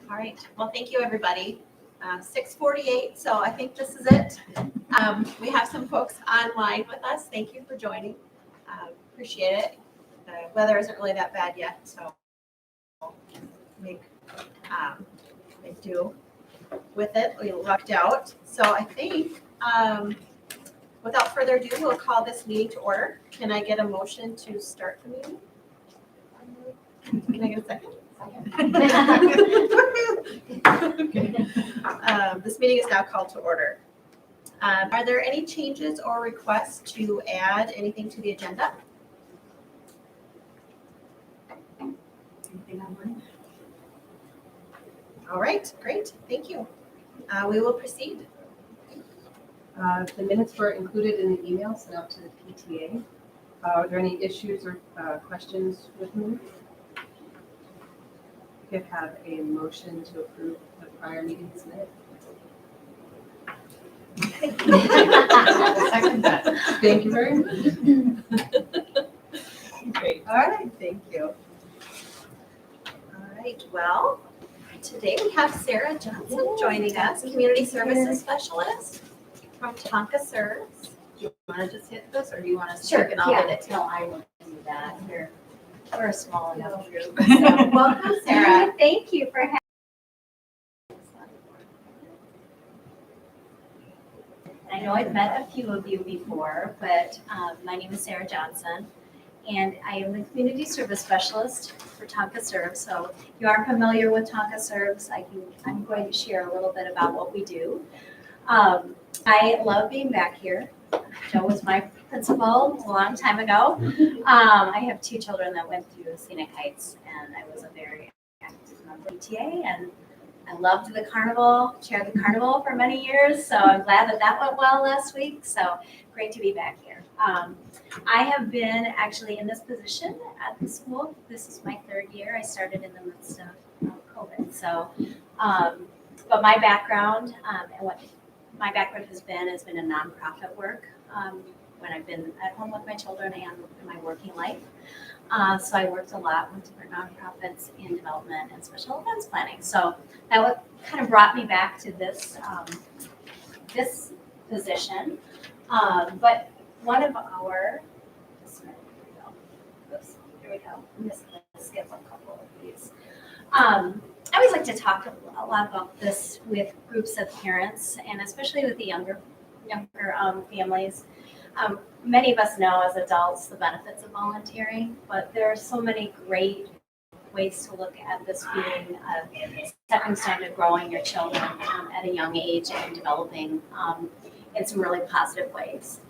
All right. Well, thank you, everybody. 6:48, so I think this is it. We have some folks online with us. Thank you for joining. Appreciate it. The weather isn't really that bad yet, so make do with it. We lucked out. So I think without further ado, we'll call this meeting to order. Can I get a motion to start the meeting? Can I get a second? Okay. This meeting is now called to order. Are there any changes or requests to add anything to the agenda? Anything online? All right, great, thank you. We will proceed. The minutes were included in the email sent out to the PTA. Are there any issues or questions with them? We could have a motion to approve the prior meeting's minutes. Second that. Thank you very much. Great. All right, thank you. All right, well, today we have Sarah Johnson joining us, Community Services Specialist from Tonka Serves. Do you want to just hit this, or do you want to speak and I'll get it? No, I will do that. We're a small enough group. So, welcome, Sarah. Thank you for having me. I know I've met a few of you before, but my name is Sarah Johnson, and I am the Community Service Specialist for Tonka Serves. So if you are familiar with Tonka Serves, I'm going to share a little bit about what we do. I love being back here. Joe was my principal a long time ago. I have two children that went through Scenic Heights, and I was a very active member of PTA, and I loved the carnival, chaired the carnival for many years, so I'm glad that went well last week. So great to be back here. I have been actually in this position at the school. This is my third year. I started in the midst of COVID. So, but my background and what my background has been in nonprofit work when I've been at home with my children and in my working life. So I worked a lot with different nonprofits in development and special events planning. So that kind of brought me back to this this position. But one of our, here we go. I'm just going to skip a couple of these. I always like to talk a lot about this with groups of parents, and especially with the younger families. Many of us know as adults the benefits of volunteering, but there are so many great ways to look at this being a stepping stone to growing your children at a young age and developing in some really positive ways.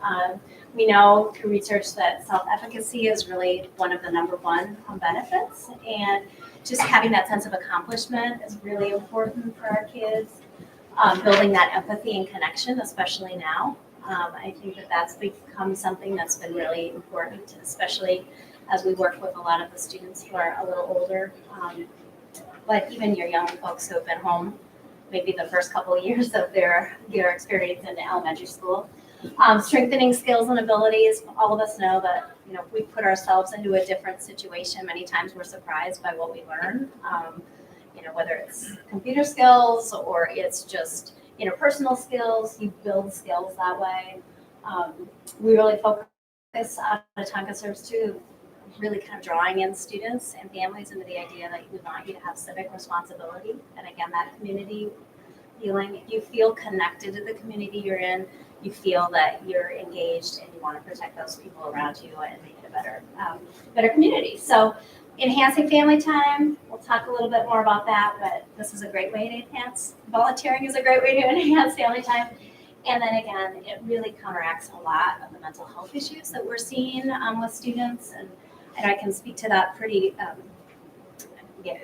We know through research that self-efficacy is really one of the #1 benefits, and just having that sense of accomplishment is really important for our kids. Building that empathy and connection, especially now. I think that's become something that's been really important, especially as we work with a lot of the students who are a little older. But even your young folks who have been home, maybe the first couple of years of their experience in elementary school. Strengthening skills and abilities. All of us know that if we put ourselves into a different situation, many times we're surprised by what we learn. Whether it's computer skills or it's just interpersonal skills, you build skills that way. We really focus on Tonka Serves too, really kind of drawing in students and families into the idea that we want you to have civic responsibility. And again, that community feeling, you feel connected to the community you're in, you feel that you're engaged and you want to protect those people around you and make it a better community. So enhancing family time, we'll talk a little bit more about that, but this is a great way to enhance, volunteering is a great way to enhance family time. And then again, it really counteracts a lot of the mental health issues that we're seeing with students. And I can speak to that pretty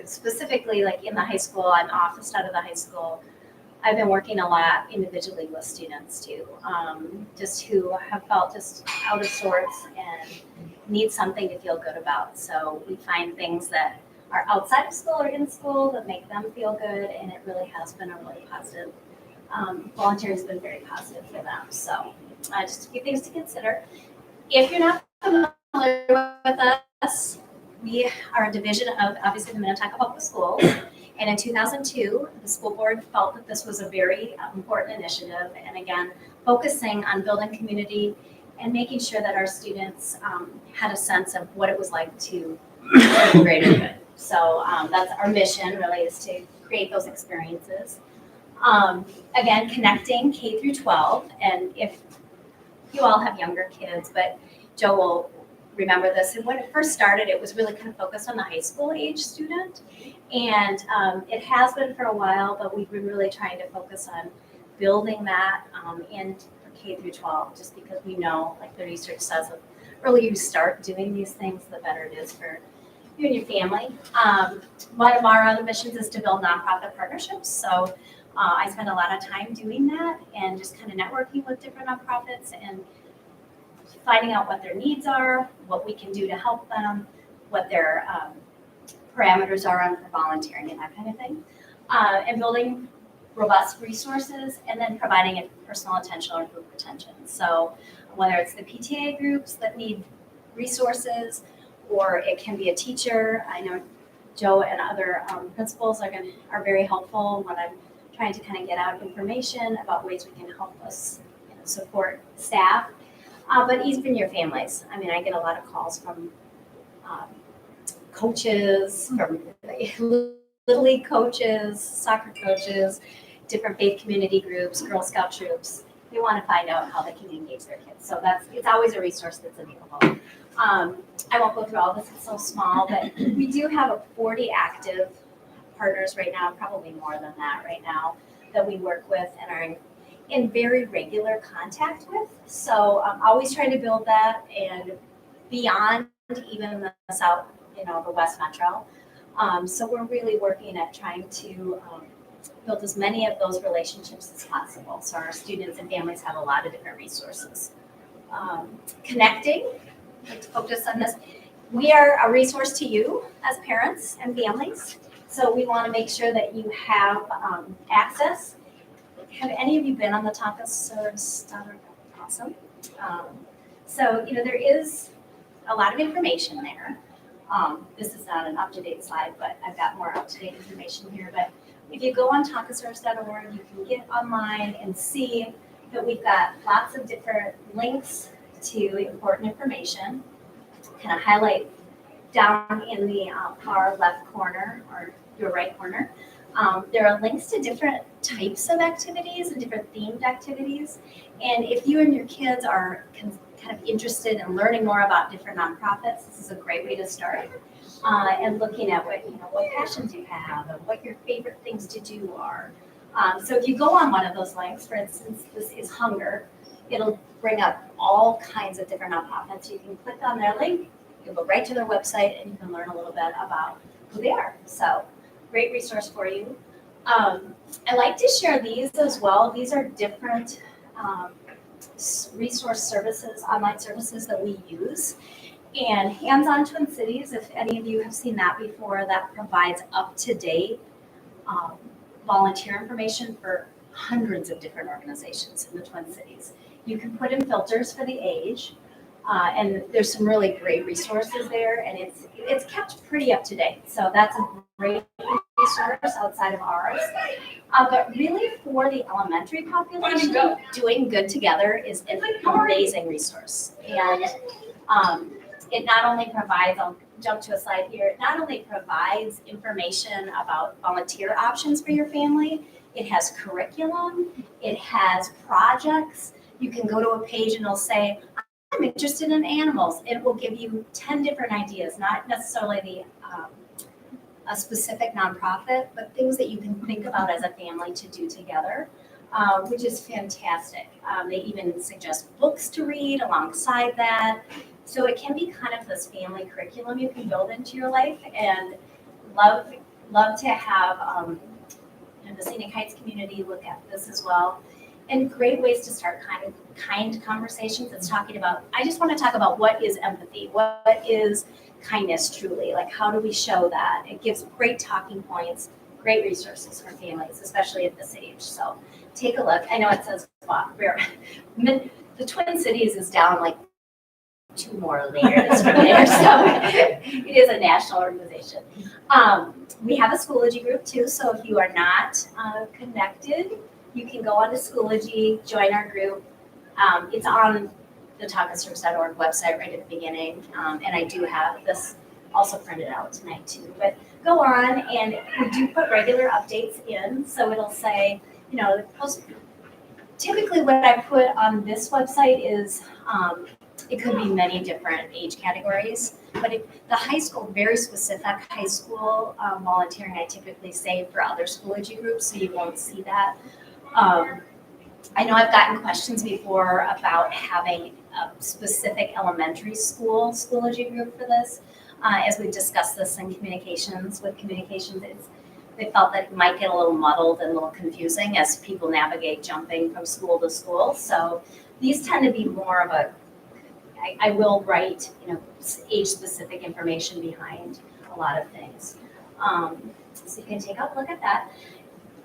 specifically, like in the high school, I'm officed out of the high school. I've been working a lot individually with students too, just who have felt just out of sorts and need something to feel good about. So we find things that are outside of school or in school that make them feel good, and it really has been a really positive. Volunteering has been very positive for them. So just a few things to consider. If you're not familiar with us, we are a division of obviously the Minnetonka Public Schools, And in 2002, the school board felt that this was a very important initiative. And again, focusing on building community and making sure that our students had a sense of what it was like to be greater good. So that's our mission really, is to create those experiences. Again, connecting K through 12. And if you all have younger kids, but Joe will remember this. And when it first started, it was really kind of focused on the high school age student. And it has been for a while, but we've been really trying to focus on building that in K through 12, just because we know, like the research says, the earlier you start doing these things, the better it is for you and your family. One of our other missions is to build nonprofit partnerships. So I spend a lot of time doing that and just kind of networking with different nonprofits and finding out what their needs are, what we can do to help them, what their parameters are on for volunteering and that kind of thing. And building robust resources, and then providing it personal attention or group retention. So whether it's the PTA groups that need resources, or it can be a teacher. I know Joe and other principals are very helpful when I'm trying to kind of get out information about ways we can help us support staff, but even your families. I mean, I get a lot of calls from coaches, from Little League coaches, soccer coaches, different faith community groups, Girl Scout troops. They want to find out how they can engage their kids. So it's always a resource that's available. I won't go through all this, it's so small, but we do have 40 active partners right now, probably more than that right now, that we work with and are in very regular contact with. So I'm always trying to build that and beyond even the South, the West Metro. So we're really working at trying to build as many of those relationships as possible. So our students and families have a lot of different resources. Connecting, I'd like to focus on this. We are a resource to you as parents and families. So we want to make sure that you have access. Have any of you been on the Tonka Serves? Awesome. So, there is a lot of information there. This is not an up-to-date slide, but I've got more up-to-date information here. But if you go on tonkaserves.org, you can get online and see that we've got lots of different links to important information. Kind of highlight down in the far left corner or your right corner. There are links to different types of activities and different themed activities. And if you and your kids are kind of interested in learning more about different nonprofits, this is a great way to start. And looking at what passions you have and what your favorite things to do are. So if you go on one of those links, for instance, this is Hunger, it'll bring up all kinds of different nonprofits. You can click on their link, you'll go right to their website, and you can learn a little bit about who they are. So great resource for you. I like to share these as well. These are different resource services, online services that we use. And Hands-On Twin Cities, if any of you have seen that before, that provides up-to-date volunteer information for hundreds of different organizations in the Twin Cities. You can put in filters for the age, and there's some really great resources there, and it's kept pretty up to date. So that's a great resource outside of ours. But really for the elementary population, Doing Good Together is an amazing resource. And it not only provides, I'll jump to a slide here, it not only provides information about volunteer options for your family, it has curriculum, it has projects. You can go to a page and it'll say, I'm interested in animals. It will give you 10 different ideas, not necessarily a specific nonprofit, but things that you can think about as a family to do together, which is fantastic. They even suggest books to read alongside that. So it can be kind of this family curriculum you can build into your life, and love to have the Scenic Heights community look at this as well. And great ways to start kind conversations. It's talking about, I just want to talk about what is empathy, what is kindness truly, like how do we show that? It gives great talking points, great resources for families, especially at this age. So take a look. I know it says the Twin Cities is down like 2 more layers from there. So it is a national organization. We have a Schoology group too, so if you are not connected, you can go onto Schoology, join our group. It's on the talkaserves.org website right at the beginning, and I do have this also printed out tonight too. But go on, and we do put regular updates in, so it'll say, you know, typically what I put on this website is, it could be many different age categories, but the high school, very specific high school volunteering, I typically save for other Schoology groups, so you won't see that. I know I've gotten questions before about having a specific elementary school Schoology group for this. As we discussed this in communications, they felt that it might get a little muddled and a little confusing as people navigate jumping from school to school. So these tend to be more of I will write, you know, age-specific information behind a lot of things. So you can take a look at that.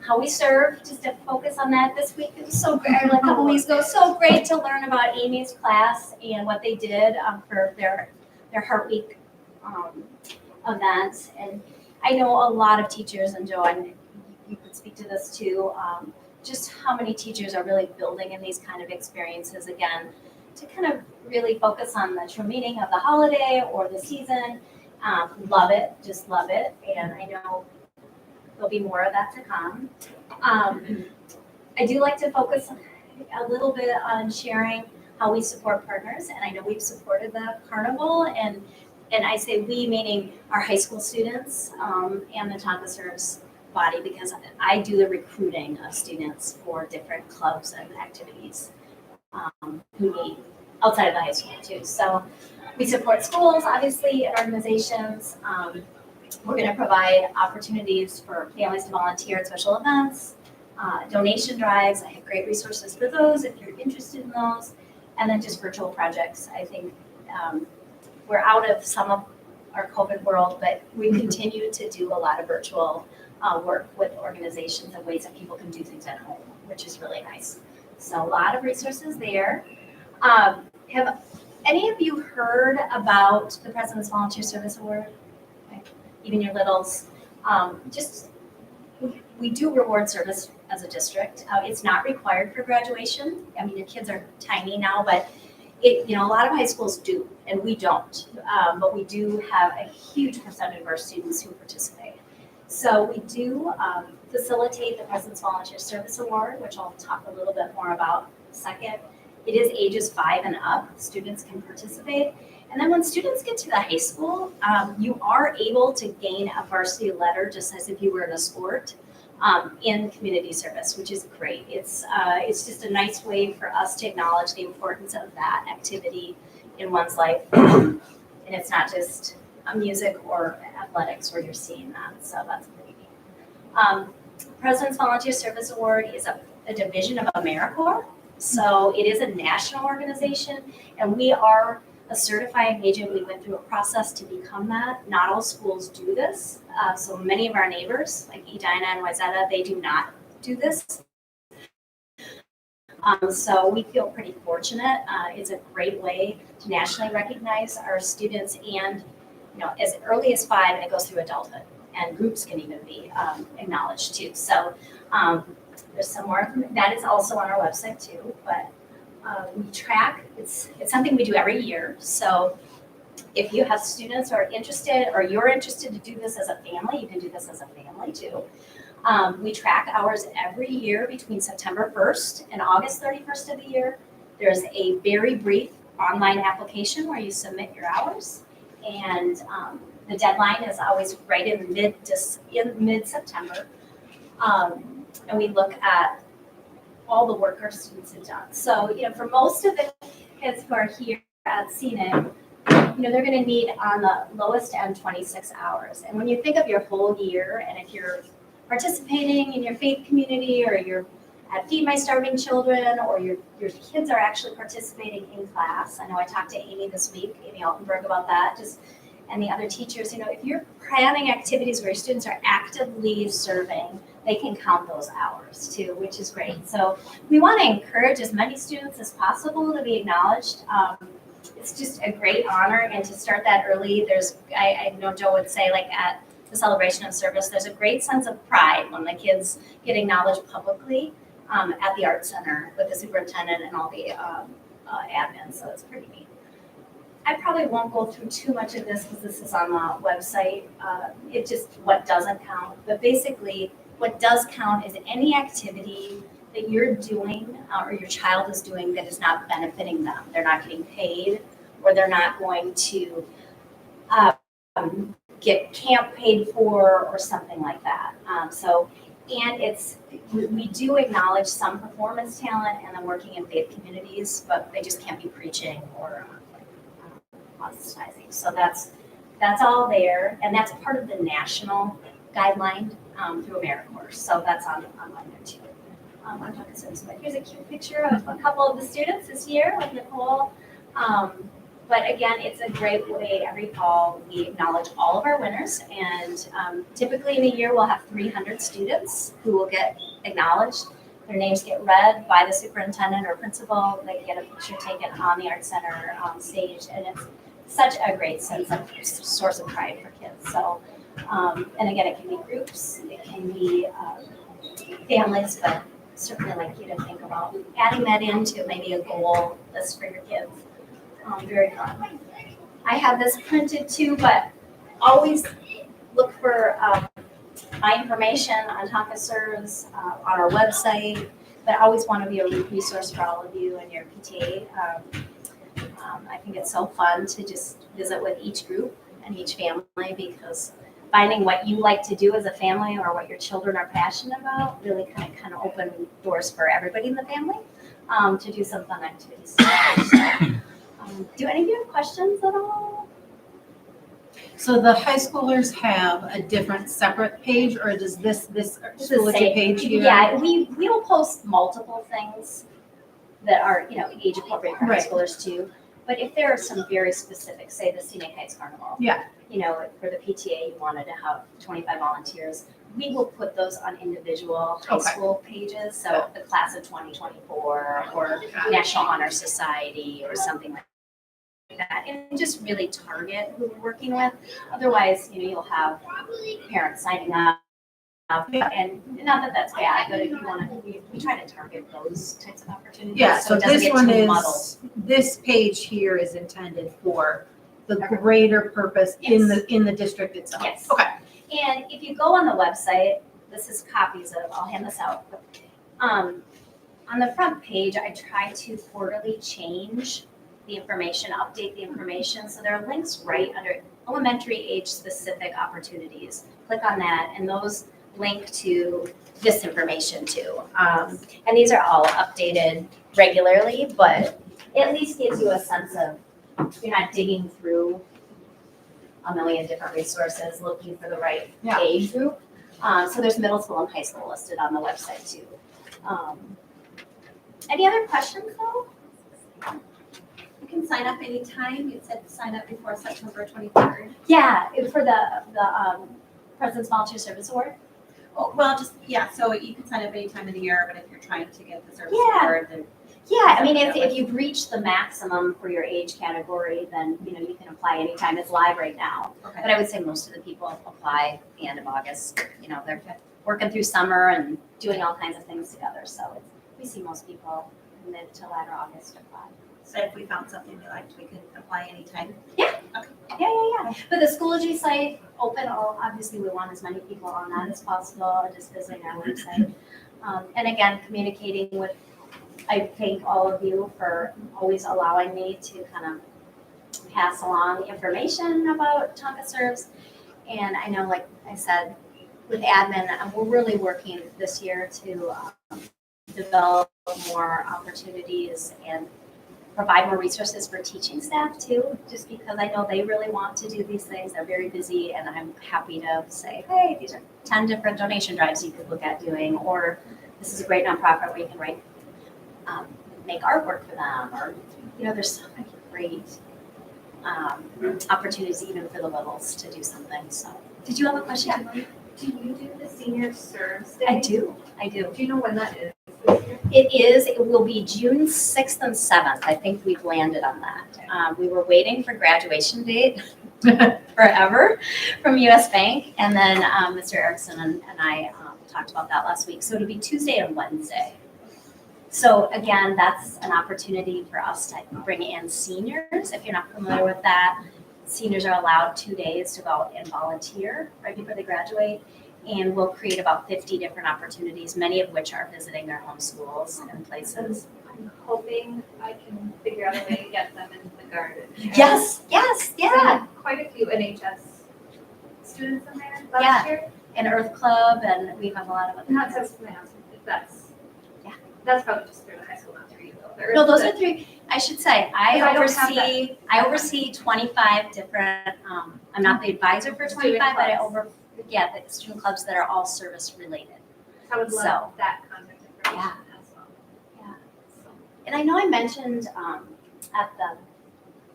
How we serve, just to focus on that this week. It was so great, like a couple weeks ago, so great to learn about Amy's class and what they did for their Heart Week event. And I know a lot of teachers, and Joanne, you could speak to this too, just how many teachers are really building in these kind of experiences again, to kind of really focus on the true meaning of the holiday or the season. Love it, just love it. And I know there'll be more of that to come. I do like to focus a little bit on sharing how we support partners. And I know we've supported the carnival, and I say we, meaning our high school students and the Tonka Serves body, because I do the recruiting of students for different clubs and activities who need outside of the high school too. So we support schools, obviously, and organizations. We're going to provide opportunities for families to volunteer at special events, donation drives. I have great resources for those if you're interested in those. And then just virtual projects. I think we're out of some of our COVID world, but we continue to do a lot of virtual work with organizations and ways that people can do things at home, which is really nice. So a lot of resources there. Have any of you heard about the President's Volunteer Service Award? Okay. Even your littles. We do reward service as a district. It's not required for graduation. I mean, your kids are tiny now, but a lot of high schools do, and we don't. But we do have a huge percentage of our students who participate. So we do facilitate the President's Volunteer Service Award, which I'll talk a little bit more about in a second. It is ages 5 and up. Students can participate. And then when students get to the high school, you are able to gain a varsity letter just as if you were in a sport in community service, which is great. It's just a nice way for us to acknowledge the importance of that activity in one's life. And it's not just music or athletics where you're seeing that. So that's pretty neat. President's Volunteer Service Award is a division of AmeriCorps. So it is a national organization, and we are a certifying agent. We went through a process to become that. Not all schools do this. So many of our neighbors, like Edina and Wayzata, they do not do this. So we feel pretty fortunate. It's a great way to nationally recognize our students, and as early as 5, and it goes through adulthood, and groups can even be acknowledged too. So there's some more that is also on our website too, but we track, it's something we do every year. So if you have students who are interested, or you're interested to do this as a family, you can do this as a family too. We track hours every year between September 1st and August 31st of the year. There's a very brief online application where you submit your hours, and the deadline is always right in mid-September. And we look at all the work our students have done. So, for most of the kids who are here at Scenic, they're going to need on the lowest end 26 hours. And when you think of your whole year, and if you're participating in your faith community, or you're at Feed My Starving Children, or your kids are actually participating in class. I know I talked to Amy this week, Amy Altenberg, about that, and the other teachers, if you're planning activities where your students are actively serving, they can count those hours too, which is great. So we want to encourage as many students as possible to be acknowledged. it's just a great honor, and to start that early, I know Joe would say, like at the celebration of service, there's a great sense of pride when the kids get acknowledged publicly at the Art Center with the superintendent and all the admin, so it's pretty neat. I probably won't go through too much of this because this is on the website. It's just what doesn't count, but basically what does count is any activity that you're doing or your child is doing that is not benefiting them. They're not getting paid, or they're not going to get camp paid for or something like that. We do acknowledge some performance talent and then working in faith communities, but they just can't be preaching or apostatizing. So that's all there, and that's part of the national guideline through AmeriCorps. So that's online there too. I'm talking service, but here's a cute picture of a couple of the students this year with Nicole. But again, it's a great way every fall we acknowledge all of our winners, and typically in a year we'll have 300 students who will get acknowledged. Their names get read by the superintendent or principal. They get a picture taken on the Art Center stage, and it's such a great source of pride for kids. So, and again, it can be groups, it can be families, but certainly like you to think about adding that into maybe a goal list for your kids. Very fun. I have this printed too, but always look for my information on Tonka Serves on our website, but I always want to be a resource for all of you and your PTA. I think it's so fun to just visit with each group and each family, because finding what you like to do as a family or what your children are passionate about really kind of open doors for everybody in the family to do some fun activities. Do any of you have questions at all? So the high schoolers have a different separate page, or does this Schoology page here? Yeah, we will post multiple things that are, age appropriate for high Right. schoolers too. But if there are some very specific, say the Scenic Heights Carnival. Yeah. For the PTA, you wanted to have 25 volunteers. We will put those on individual high Okay. school pages. So the class of 2024 or National Honor Society or something like that, and just really target who we're working with. Otherwise, you'll have parents signing up. And not that that's bad, but if you want to, we try to target those types of opportunities. Yeah, so so it doesn't this get one too muddled. this page here is intended for the greater purpose in the district itself. Yes. Okay. And if you go on the website, this is copies of, I'll hand this out. On the front page, I try to quarterly change the information, update the information. So there are links right under elementary age specific opportunities. Click on that, and those link to this information too. And these are all updated regularly, but it at least gives you a sense of you're not digging through a million different resources looking for the right age group. So there's middle school and high school listed on the website too. Any other questions though? You can sign up anytime. You said sign up before September 23rd. Yeah, for the President's Volunteer Service Award. Oh, well, so you can sign up any time of the year, but if you're trying to get the service Yeah. award, then Yeah, I mean, if you've reached the maximum for your age category, then, you can apply anytime. It's live right now. okay. But I would say most of the people apply at the end of August. They're working through summer and doing all kinds of things together. So we see most people mid to latter August apply. So if we found something we liked, we could apply anytime. Yeah. But the Schoology site open, obviously we want as many people on that as possible, just visiting our website. And again, communicating with, I thank all of you for always allowing me to kind of pass along information about Tonka Serves. And I know, like I said, with admin, we're really working this year to develop more opportunities and provide more resources for teaching staff too, just because I know they really want to do these things. They're very busy, and I'm happy to say, hey, these are 10 different donation drives you could look at doing, or this is a great nonprofit where you can make artwork for them, or, there's so many great opportunities even for the littles to do something. So, did you have a question? Do you do the senior serves day? I do. Do you know when that is this year? It will be June 6th and 7th. I think we've landed on that. We were waiting for graduation date forever from US Bank. And then Mr. Erickson and I talked about that last week. So it'll be Tuesday and Wednesday. So again, that's an opportunity for us to bring in seniors. If you're not familiar with that, seniors are allowed 2 days to go out and volunteer right before they graduate. And we'll create about 50 different opportunities, many of which are visiting their home schools and places. I'm hoping I can figure out a way to get them into the garden. Yes, I yeah. had quite a few NHS students in there Yeah. last year. And Earth Club, and we have a lot of other. Not just my husband, if that's. Yeah. That's probably just through the high school, not through you though. No, those are three. I should say, I Because I don't have I oversee 25 different, I'm not the advisor for 25, but the student clubs that are all service related. I would love So. that contact information as well. Yeah. So. And I know I mentioned at the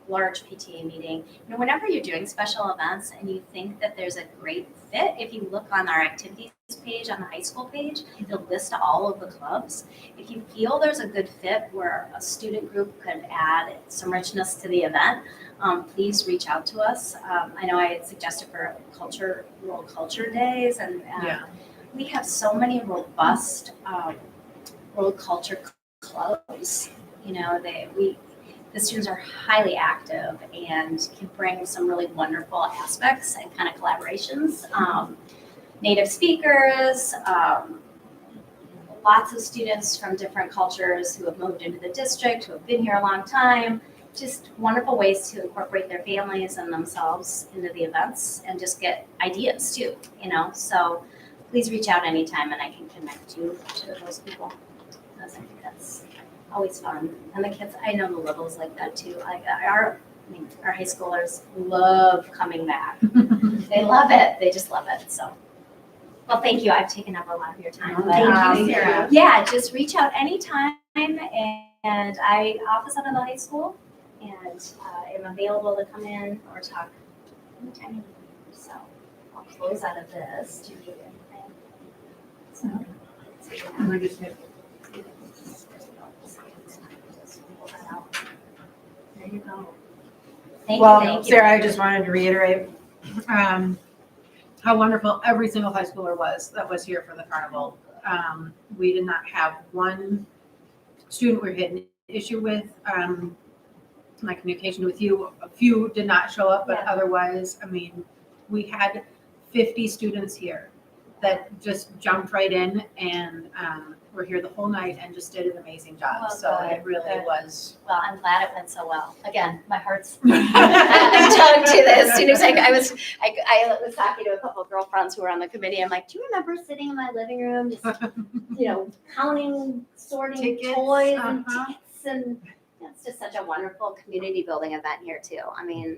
large PTA meeting, whenever you're doing special events and you think that there's a great fit, if you look on our activities page on the high school page, it'll list all of the clubs. If you feel there's a good fit where a student group could add some richness to the event, please reach out to us. I know I had suggested for World Culture Days, and we have so many robust world culture clubs. The students are highly active and can bring some really wonderful aspects and kind of collaborations. Native speakers, lots of students from different cultures who have moved into the district, who have been here a long time. Just wonderful ways to incorporate their families and themselves into the events and just get ideas too, So please reach out anytime and I can connect you to those people. Because I think that's always fun. And the kids, I know the littles like that too. Our high schoolers love coming back. They love it. They just love it. So, well, thank you. I've taken up a lot of your time. Thank you, Sarah. Yeah, just reach out anytime. And I office out of the high school and am available to come in or talk anytime you need. So I'll close out of this. Do you need anything? So. There you go. Thank you. Sarah, I just wanted to reiterate how wonderful every single high schooler was that was here for the carnival. We did not have one student we had an issue with. My communication with you, a few did not show up, but otherwise, we had 50 students here that just jumped right in and were here the whole night and just did an amazing job. Well, So good, it really good. was. Well, I'm glad it went so well. Again, my heart's tongue to this. As soon as I was talking to a couple of girlfriends who were on the committee. I'm like, do you remember sitting in my living room, just counting, sorting Tickets, toys and tickets, and it's just such a wonderful community building event here too.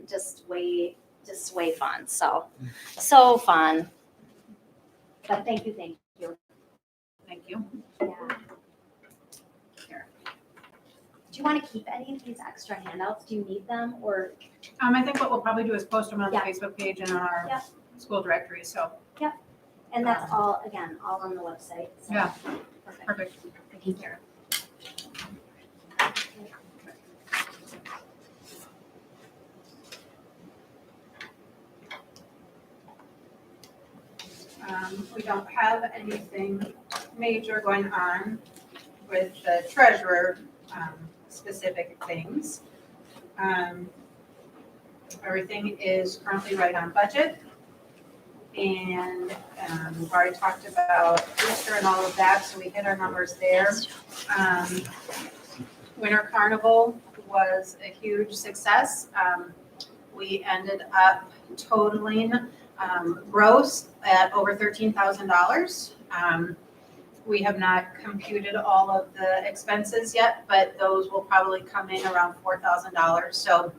Just way fun. So fun. But thank you. Thank you. Yeah. Here. Do you want to keep any of these extra handouts? Do you need them or? I think what we'll probably do is post them on the Yeah. Facebook page and on our school directory. So And that's all on the website. So. Yeah. Perfect. perfect. Thank you. We don't have anything major going on with the treasurer specific things. Everything is currently right on budget. And we've already talked about Easter and all of that, so we hit our numbers there. Winter Carnival was a huge success. We ended up totaling gross at over $13,000. We have not computed all of the expenses yet, but those will probably come in around $4,000. So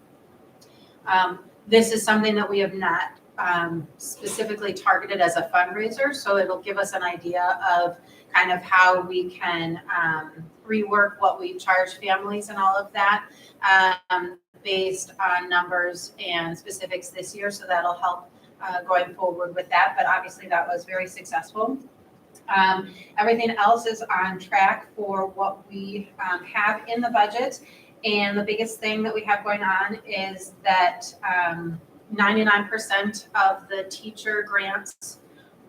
this is something that we have not specifically targeted as a fundraiser. So it'll give us an idea of kind of how we can rework what we charge families and all of that based on numbers and specifics this year. So that'll help going forward with that. But obviously that was very successful. Everything else is on track for what we have in the budget. And the biggest thing that we have going on is that 99% of the teacher grants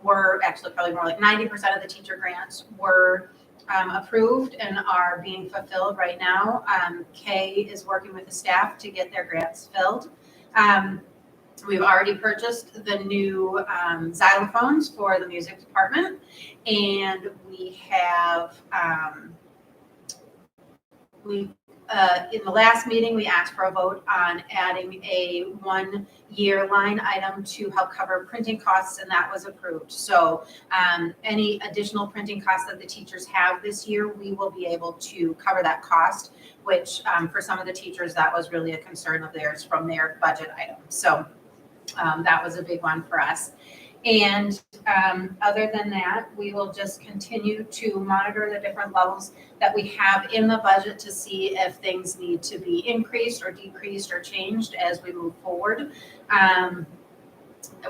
were, actually probably more like 90% of the teacher grants were approved and are being fulfilled right now. Kay is working with the staff to get their grants filled. We've already purchased the new xylophones for the music department, and we have in the last meeting, we asked for a vote on adding a 1-year line item to help cover printing costs, and that was approved. So any additional printing costs that the teachers have this year, we will be able to cover that cost, which for some of the teachers, that was really a concern of theirs from their budget item. So that was a big one for us. And other than that, we will just continue to monitor the different levels that we have in the budget to see if things need to be increased or decreased or changed as we move forward.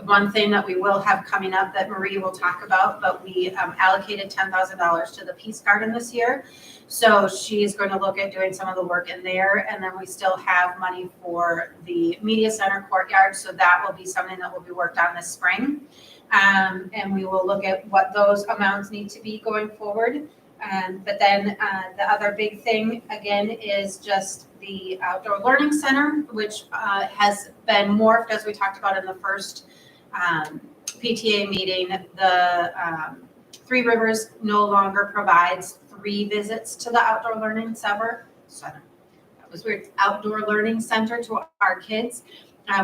One thing that we will have coming up that Marie will talk about, but we allocated $10,000 to the Peace Garden this year. So she's going to look at doing some of the work in there. And then we still have money for the Media Center courtyard. So that will be something that will be worked on this spring. And we will look at what those amounts need to be going forward. But then the other big thing, again, is just the Outdoor Learning Center, which has been morphed, as we talked about in the first PTA meeting. The Three Rivers no longer provides 3 visits to the Outdoor Learning Center. That was weird. Outdoor Learning Center to our kids.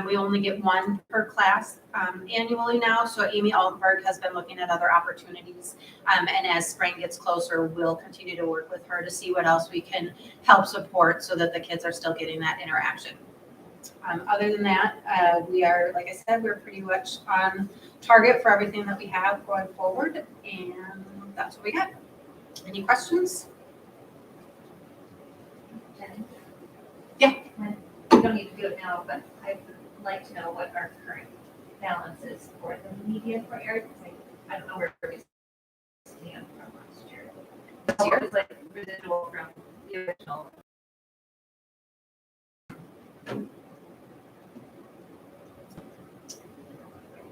We only get 1 per class annually now. So Amy Altenberg has been looking at other opportunities. And as spring gets closer, we'll continue to work with her to see what else we can help support so that the kids are still getting that interaction. Other than that, we are, like I said, we're pretty much on target for everything that we have going forward. And that's what we got. Any questions? Jenny? Yeah. We don't need to do it now, but I would like to know what our current balance is for the media courtyard. I don't know where we stand from last year. This year is like residual from the original.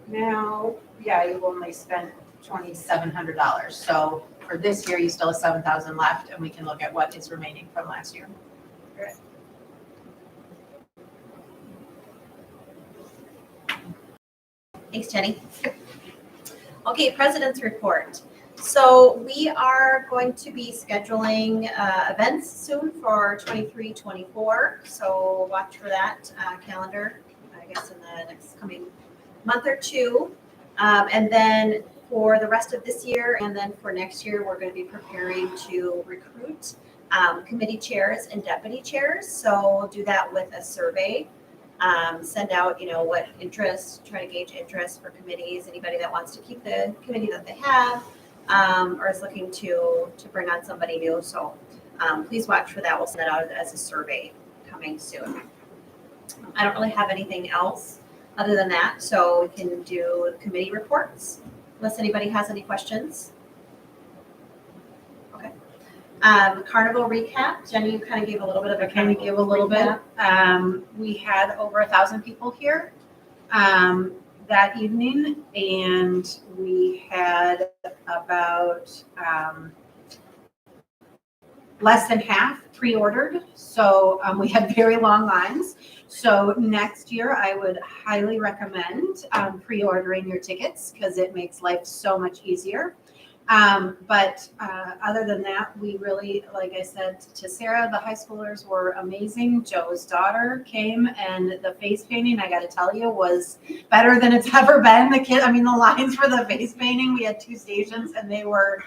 Now, yeah, you only spent $2,700. So for this year, you still have $7,000 left, and we can look at what is remaining from last year. Thanks, Jenny. Okay, President's Report. So we are going to be scheduling events soon for 23-24. So watch for that calendar, I guess, in the next coming month or two. And then for the rest of this year and then for next year, we're going to be preparing to recruit committee chairs and deputy chairs. So we'll do that with a survey. Send out, what interest, try to gauge interest for committees, anybody that wants to keep the committee that they have, or is looking to bring on somebody new. So please watch for that. We'll send it out as a survey coming soon. I don't really have anything else other than that, so we can do committee reports unless anybody has any questions. Okay. Carnival recap. Jenny, you kind of gave a little bit of a bit. We had over 1,000 people here that evening, and we had about less than half pre-ordered. So we had very long lines. So next year, I would highly recommend pre-ordering your tickets because it makes life so much easier. But other than that, we really, like I said to Sarah, the high schoolers were amazing. Joe's daughter came, and the face painting, I got to tell you, was better than it's ever been. The lines for the face painting, we had 2 stations, and they were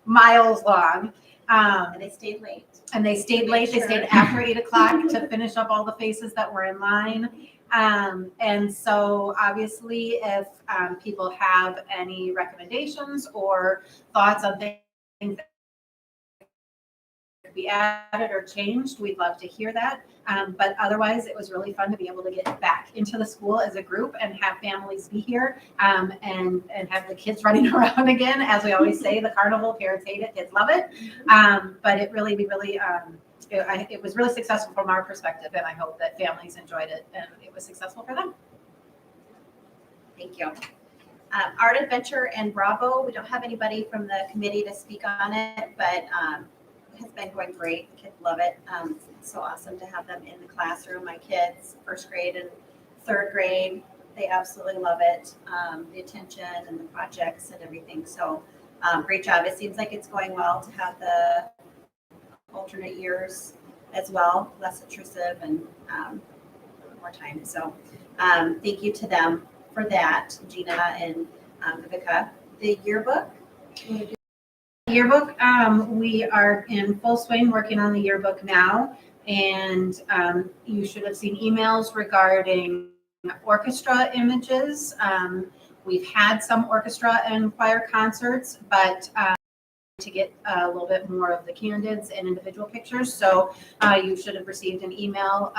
miles long. And they stayed late. They stayed after 8 o'clock to finish up all the faces that were in line. And so obviously if people have any recommendations or thoughts on things that could be added or changed, we'd love to hear that. But otherwise, it was really fun to be able to get back into the school as a group and have families be here, and have the kids running around again. As we always say, the carnival, parents hate it, kids love it. But it was really successful from our perspective, and I hope that families enjoyed it and it was successful for them. Thank you. Art Adventure and Bravo, we don't have anybody from the committee to speak on it, but it has been going great. Kids love it. It's so awesome to have them in the classroom. My kids, first grade and third grade, they absolutely love it. The attention and the projects and everything. So great job. It seems like it's going well to have the alternate years as well, less intrusive and more time. So thank you to them for that, Gina and Vivica. The yearbook. Yearbook, we are in full swing working on the yearbook now, and you should have seen emails regarding orchestra images. We've had some orchestra and choir concerts, but to get a little bit more of the candidates and individual pictures. So you should have received an email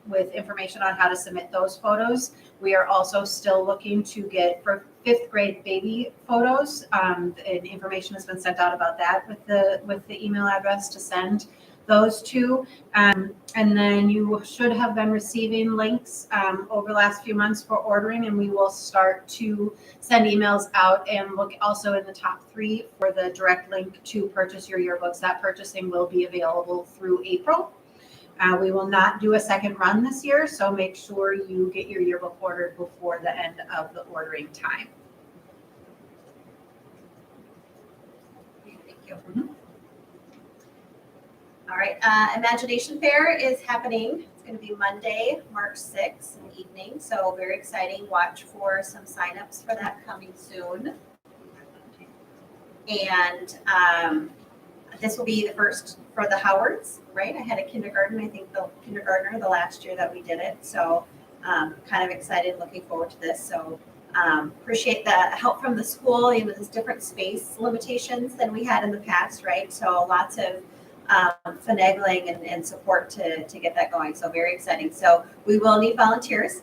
with information on how to submit those photos. We are also still looking to get for 5th grade baby photos, and information has been sent out about that with the email address to send those to. And then you should have been receiving links over the last few months for ordering, and we will start to send emails out and look also in the top 3 for the direct link to purchase your yearbooks. That purchasing will be available through April. We will not do a second run this year, so make sure you get your yearbook ordered before the end of the ordering time. Thank you. All right, Imagination Fair is happening. It's going to be Monday, March 6th in the evening. So very exciting. Watch for some signups for that coming soon. And this will be the first for the Howards, right? I had a kindergarten, I think the kindergartner the last year that we did it. So kind of excited, looking forward to this. So appreciate the help from the school. There's different space limitations than we had in the past, right? So lots of finagling and support to get that going. So very exciting. So we will need volunteers.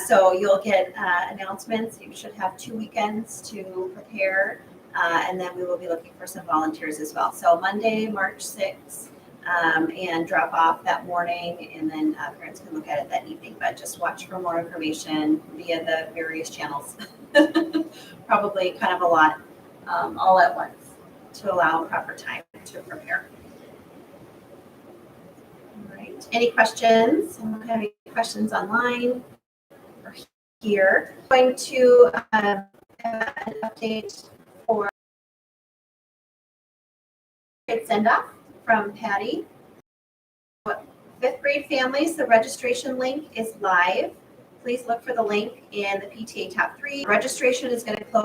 So you'll get announcements. You should have 2 weekends to prepare. And then we will be looking for some volunteers as well. So Monday, March 6th, and drop off that morning, and then parents can look at it that evening. But just watch for more information via the various channels. Probably kind of a lot all at once to allow proper time to prepare. All right. Any questions? I don't have any questions online or here. I'm going to have an update for send off from Patty. 5th grade families, the registration link is live. Please look for the link in the PTA top 3. Registration is going to close